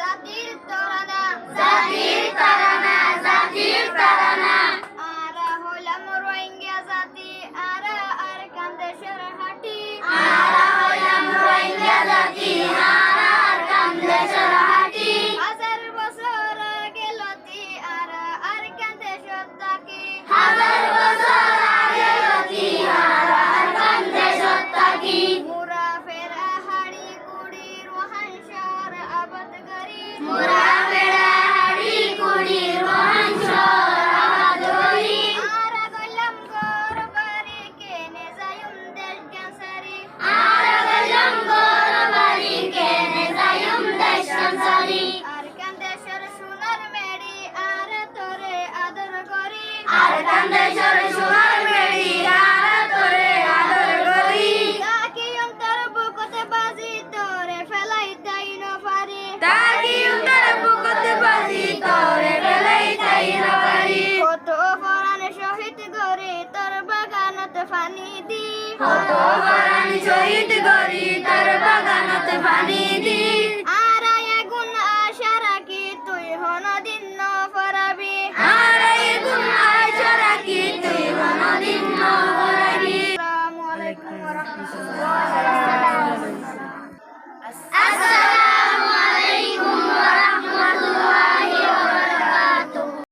জাতির তরানা জাতির তারানা জাতির তারানা আরা হইলাম রোহিঙ্গা জাতি আরা আর কান্দেশের হাটি আরা হইলাম রোহিঙ্গা জাতি আরা আর কান্দেশের হাটি হাজার বছর আগে লতি আরা আর কান্দেশের তাকি হাজার বছর আগে লতি আরা আর কান্দেশের তাকি মুরা ফেরা হাড়ি কুড়ি রোহানশর আবাদ গরি মুরা বেড়া হাড়ি কুড়ি রোহানশর আবাদ গরি আরা গইলাম গর বাড়ি কেনে যায়ুম দেশ ক্যান্সারি আরা গেলাম গোর বাড়ি কেনে যাইম দেশ সংসারি আর কান্দেশের সোনার মেড়ি আর তোরে আদর করি আর কান্দেশের সোনার মেড়ি আরা তোরে আদর করি তাকি অন্তর বুকতে বাজি তোরে ফেলাই তাই ন পারি তাকি উত্তর বুকতে বাজি তোরে বেলাই তাই না পারি কত পরাণ শহীদ গরি তোর বাগানত ফানি দি কত পরাণ শহীদ গরি তোর বাগানত পানি দি আর এগুন আশা রাখি তুই হন দিন ন পরাবি আর এই গুণ আশা রাখি তুই কোনদিন নবরাবি আসসালামু আলাইকুম ওয়া রাহমাতুল্লাহি ওয়া বারাকাতুহু। আসসালামু